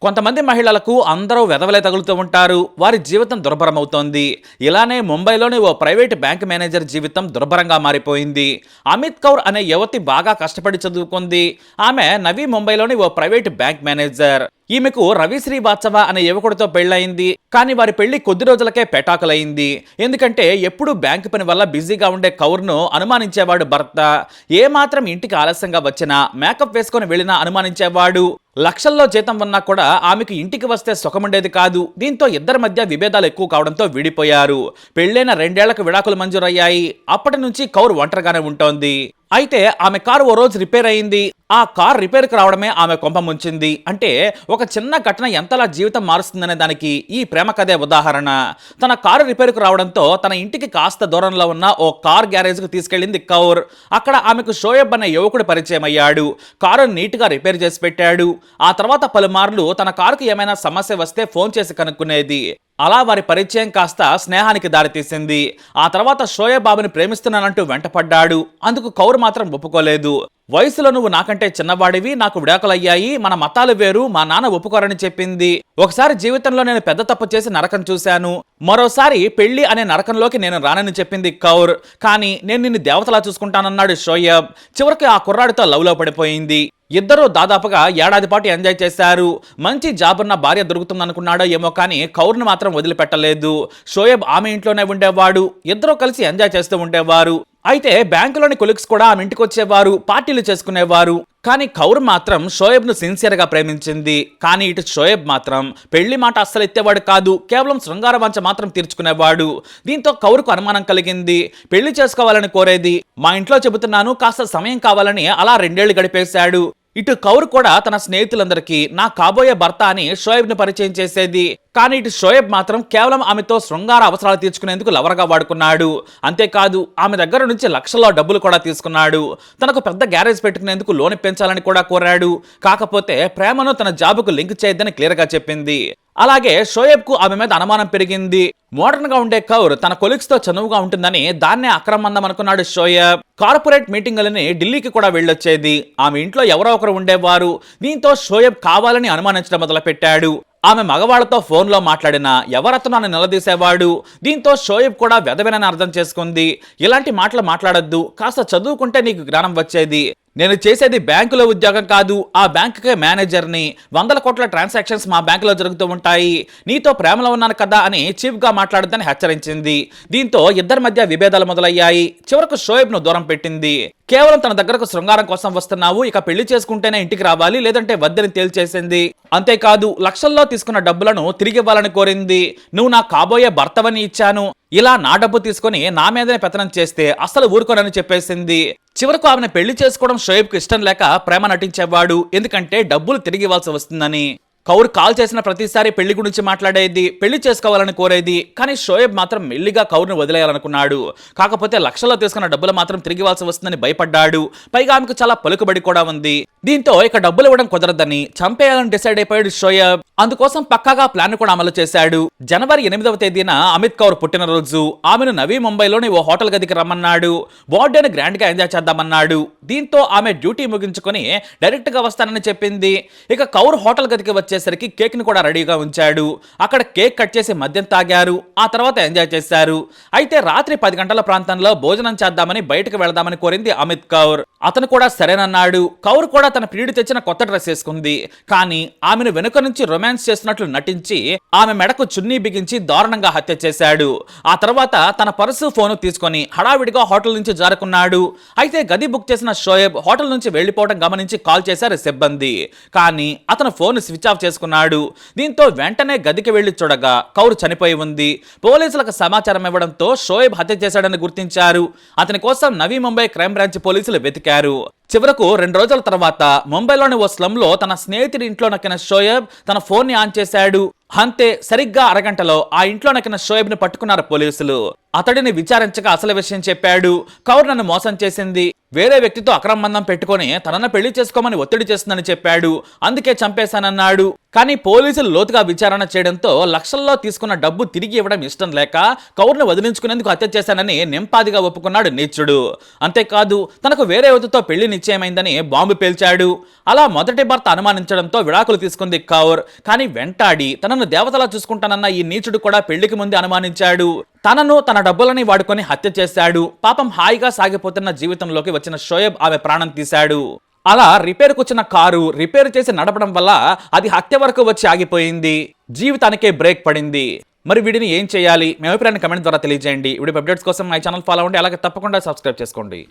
కొంతమంది మహిళలకు అందరూ వెధవలే తగులుతూ ఉంటారు. వారి జీవితం దుర్భరమవుతోంది. ఇలానే ముంబైలోని ఓ ప్రైవేట్ బ్యాంక్ మేనేజర్ జీవితం దుర్భరంగా మారిపోయింది. అమిత్ కౌర్ అనే యువతి బాగా కష్టపడి చదువుకుంది. ఆమె నవీ ముంబైలోని ఓ ప్రైవేట్ బ్యాంక్ మేనేజర్. ఈమెకు రవి శ్రీవాత్సవ అనే యువకుడితో పెళ్లయింది. కానీ వారి పెళ్లి కొద్ది రోజులకే పెటాకులైంది. ఎందుకంటే ఎప్పుడూ బ్యాంకు పని వల్ల బిజీగా ఉండే కౌర్ను అనుమానించేవాడు భర్త. ఏమాత్రం ఇంటికి ఆలస్యంగా వచ్చినా, మేకప్ వేసుకొని వెళ్ళినా అనుమానించేవాడు. లక్షల్లో జీతం ఉన్నా కూడా ఆమెకు ఇంటికి వస్తే సుఖముండేది కాదు. దీంతో ఇద్దరి మధ్య విభేదాలు ఎక్కువ కావడంతో విడిపోయారు. పెళ్లైన 2 ఏళ్లకు విడాకులు మంజూరయ్యాయి. అప్పటి నుంచి కౌర్ ఒంటరిగానే ఉంటోంది. అయితే ఆమె కారు ఓ రోజు రిపేర్ అయింది. ఆ కార్ రిపేర్కి రావడమే ఆమె కొంప ముంచింది. అంటే ఒక చిన్న ఘటన ఎంతలా జీవితం మారుస్తుందనే దానికి ఈ ప్రేమ కథే ఉదాహరణ. తన కారు రిపేర్కు రావడంతో తన ఇంటికి కాస్త దూరంలో ఉన్న ఓ కార్ గ్యారేజ్కు తీసుకెళ్లింది కౌర్. అక్కడ ఆమెకు షోయబ్ అనే యువకుడు పరిచయం అయ్యాడు. కారు నీట్గా రిపేర్ చేసి పెట్టాడు. ఆ తర్వాత పలుమార్లు తన కారుకు ఏమైనా సమస్య వస్తే ఫోన్ చేసి కనుక్కునేది. అలా వారి పరిచయం కాస్త స్నేహానికి దారితీసింది. ఆ తర్వాత షోయబ్ బాబుని ప్రేమిస్తున్నానంటూ వెంటపడ్డాడు. అందుకు కౌర్ మాత్రం ఒప్పుకోలేదు. వయసులో నువ్వు నాకంటే చిన్నవాడివి, నాకు విడాకులయ్యాయి, మన మతాలు వేరు, మా నాన్న ఒప్పుకోరని చెప్పింది. ఒకసారి జీవితంలో నేను పెద్ద తప్పు చేసి నరకం చూశాను, మరోసారి పెళ్లి అనే నరకంలోకి నేను రానని చెప్పింది కౌర్. కానీ నేను నిన్ను దేవతలా చూసుకుంటానన్నాడు షోయబ్. చివరికి ఆ కుర్రాడితో లవ్లో పడిపోయింది. ఇద్దరూ దాదాపుగా ఏడాది పాటు ఎంజాయ్ చేశారు. మంచి జాబ్ ఉన్న భార్య దొరుకుతుందనుకున్నాడో ఏమో కానీ కౌర్ను మాత్రం వదిలిపెట్టలేదు. షోయబ్ ఆమె ఇంట్లోనే ఉండేవాడు. ఇద్దరూ కలిసి ఎంజాయ్ చేస్తూ ఉండేవారు. అయితే బ్యాంకులోని కొలీగ్స్ కూడా ఆమె ఇంటికి వచ్చేవారు, పార్టీలు చేసుకునేవారు. కానీ కౌర్ మాత్రం షోయబ్ను సిన్సియర్గా ప్రేమించింది. కానీ ఇటు షోయబ్ మాత్రం పెళ్లి మాట అస్సలు ఎత్తేవాడు కాదు. కేవలం శృంగార వాంఛ మాత్రం తీర్చుకునేవాడు. దీంతో కౌర్కు అనుమానం కలిగింది. పెళ్లి చేసుకోవాలని కోరేది. మా ఇంట్లో చెబుతున్నాను, కాస్త సమయం కావాలని అలా 2 ఏళ్లు గడిపేశాడు. ఇటు కౌర్ కూడా తన స్నేహితులందరికీ నా కాబోయే భర్త అని షోయబ్ను పరిచయం చేసేది. కానీ ఇటు షోయబ్ మాత్రం కేవలం ఆమెతో శృంగార అవసరాలు తీర్చుకునేందుకు లవర్గా వాడుకున్నాడు. అంతేకాదు ఆమె దగ్గర నుంచి లక్షల్లో డబ్బులు కూడా తీసుకున్నాడు. తనకు పెద్ద గ్యారేజ్ పెట్టుకునేందుకు లోన్ పెంచాలని కూడా కోరాడు. కాకపోతే ప్రేమను తన జాబుకు లింక్ చేయొద్దని క్లియర్గా చెప్పింది. అలాగే షోయబ్కు ఆమె మీద అనుమానం పెరిగింది. మోడర్న్ గా ఉండే కౌర్ తన కొలీగ్స్ తో చనువుగా ఉంటుందని దాన్నే అక్రమందం అనుకున్నాడు షోయబ్. కార్పొరేట్ మీటింగులని ఢిల్లీకి కూడా వెళ్ళొచ్చేది. ఆమె ఇంట్లో ఎవరో ఒకరు ఉండేవారు. దీంతో షోయబ్ కావాలని అనుమానించడం మొదలుపెట్టాడు. ఆమె మగవాళ్లతో ఫోన్లో మాట్లాడినా ఎవరతను అని నిలదీసేవాడు. దీంతో షోయబ్ కూడా వెధవెనని అర్థం చేసుకుంది. ఇలాంటి మాటలు మాట్లాడొద్దు, కాస్త చదువుకుంటే నీకు జ్ఞానం వచ్చేది. నేను చేసేది బ్యాంకులో ఉద్యోగం కాదు, ఆ బ్యాంకుకే మేనేజర్ని. 100 కోట్ల ట్రాన్సాక్షన్స్ మా బ్యాంకులో జరుగుతూ ఉంటాయి. నీతో ప్రేమలో ఉన్నాను కదా అని చీఫ్గా మాట్లాడొద్దని హెచ్చరించింది. దీంతో ఇద్దరి మధ్య విభేదాలు మొదలయ్యాయి. చివరకు షోయబ్ను దూరం పెట్టింది. కేవలం తన దగ్గరకు శృంగారం కోసం వస్తున్నావు, ఇక పెళ్లి చేసుకుంటేనే ఇంటికి రావాలి, లేదంటే వద్దని తేల్చేసింది. అంతేకాదు లక్షల్లో తీసుకున్న డబ్బులను తిరిగి ఇవ్వాలని కోరింది. నువ్వు నా కాబోయే భర్తవని ఇచ్చాను, ఇలా నా డబ్బు తీసుకుని నా మీదనే పెత్తనం చేస్తే అస్సలు ఊరుకోనని చెప్పేసింది. చివరకు ఆమెను పెళ్లి చేసుకోవడం షోయబ్కు ఇష్టం లేక ప్రేమ నటించేవాడు. ఎందుకంటే డబ్బులు తిరిగి ఇవ్వాల్సి వస్తుందని. కౌర్ కాల్ చేసిన ప్రతిసారి పెళ్లి గురించి మాట్లాడేది, పెళ్లి చేసుకోవాలని కోరేది. కానీ షోయబ్ మాత్రం మెల్లిగా కౌర్ను వదిలేయాలనుకున్నాడు. కాకపోతే లక్షల్లో తీసుకున్న డబ్బులు మాత్రం తిరిగి ఇవ్వాల్సి వస్తుందని భయపడ్డాడు. పైగా ఆమెకు చాలా పలుకుబడి కూడా ఉంది. దీంతో ఇక డబ్బులు ఇవ్వడం కుదరదని చంపేయాలని డిసైడ్ అయిపోయాడు షోయబ్. అందుకోసం పక్కాగా ప్లాన్ కూడా అమలు చేశాడు. జనవరి 8వ తేదీన అమిత్ కౌర్ పుట్టినరోజు. ఆమెను నవీ ముంబైలోని ఓ హోటల్ గదికి రమ్మన్నాడు. బర్త్డేని గ్రాండ్ గా ఎంజాయ్ చేద్దామన్నాడు. దీంతో ఆమె డ్యూటీ ముగించుకొని డైరెక్ట్ గా వస్తానని చెప్పింది. ఇక కౌర్ హోటల్ గదికి వచ్చేసరికి కేక్ ని కూడా రెడీగా ఉంచాడు. అక్కడ కేక్ కట్ చేసి మద్యం తాగారు. ఆ తర్వాత ఎంజాయ్ చేశారు. అయితే రాత్రి 10 గంటల ప్రాంతంలో భోజనం చేద్దామని బయటకు వెళదామని కోరింది అమిత్ కౌర్. అతను కూడా సరేనన్నాడు. కౌర్ కూడా తన ప్రియుడు తెచ్చిన కొత్త డ్రెస్ వేసుకుంది. కానీ ఆమెను వెనుక నుంచి రొమాన్స్ చేస్తున్నట్లు నటించి ఆమె మెడకు చున్నీ బిగించి దారుణంగా హత్య చేశాడు. ఆ తర్వాత తన పర్సు ఫోను తీసుకొని హడావిడిగా హోటల్ నుంచి జారుకున్నాడు. అయితే గది బుక్ చేసిన షోయబ్ హోటల్ నుంచి వెళ్లిపోవడం గమనించి కాల్ చేశారు సిబ్బంది. కానీ అతను ఫోన్ స్విచ్ ఆఫ్ చేసుకున్నాడు. దీంతో వెంటనే గదికి వెళ్లి చూడగా కౌర్ చనిపోయి ఉంది. పోలీసులకు సమాచారం ఇవ్వడంతో షోయబ్ హత్య చేశాడని గుర్తించారు. అతని కోసం నవీ ముంబై క్రైమ్ బ్రాంచ్ పోలీసులు వెతికారు. చివరకు 2 రోజుల తర్వాత ముంబైలోని ఓ స్లమ్ లో తన స్నేహితుడి ఇంట్లో నక్కిన షోయబ్ తన ఫోన్ ని ఆన్ చేశాడు. అంతే, సరిగ్గా అరగంటలో ఆ ఇంట్లో నక్కిన షోయబ్ ని పట్టుకున్నారు పోలీసులు. అతడిని విచారించగా అసలు విషయం చెప్పాడు. కౌర్ నన్ను మోసం చేసింది, వేరే వ్యక్తితో అక్రమంబంధం పెట్టుకొని తనను పెళ్లి చేసుకోమని ఒత్తిడి చేస్తుందని చెప్పాడు. అందుకే చంపేశానన్నాడు. కానీ పోలీసులు లోతుగా విచారణ చేయడంతో లక్షల్లో తీసుకున్న డబ్బు తిరిగి ఇవ్వడం ఇష్టం లేక కౌర్ను వదిలించుకునేందుకు హత్య చేశానని నింపాదిగా ఒప్పుకున్నాడు నీచుడు. అంతేకాదు తనకు వేరే యువతితో పెళ్లి నిశ్చయమైందని బాంబు పేల్చాడు. అలా మొదటి భర్త అనుమానించడంతో విడాకులు తీసుకుంది కౌర్. కానీ వెంటాడి తనను దేవతలా చూసుకుంటానన్న ఈ నీచుడు కూడా పెళ్లికి ముందే అనుమానించాడు. తనను తన డబ్బులని వాడుకొని హత్య చేశాడు. పాపం హాయిగా సాగిపోతున్న జీవితంలోకి వచ్చిన షోయబ్ ఆమె ప్రాణం తీశాడు. అలా రిపేర్కు వచ్చిన కారు రిపేర్ చేసి నడపడం వల్ల అది హత్య వరకు వచ్చి ఆగిపోయింది. జీవితానికే బ్రేక్ పడింది. మరి వీడిని ఏం చేయాలి? మీ అభిప్రాయాన్ని కమెంట్ ద్వారా తెలియజేయండి. వీడియో అప్డేట్స్ కోసం మై ఛానల్ ఫాలో అవ్వండి. అలాగే తప్పకుండా సబ్స్క్రైబ్ చేసుకోండి.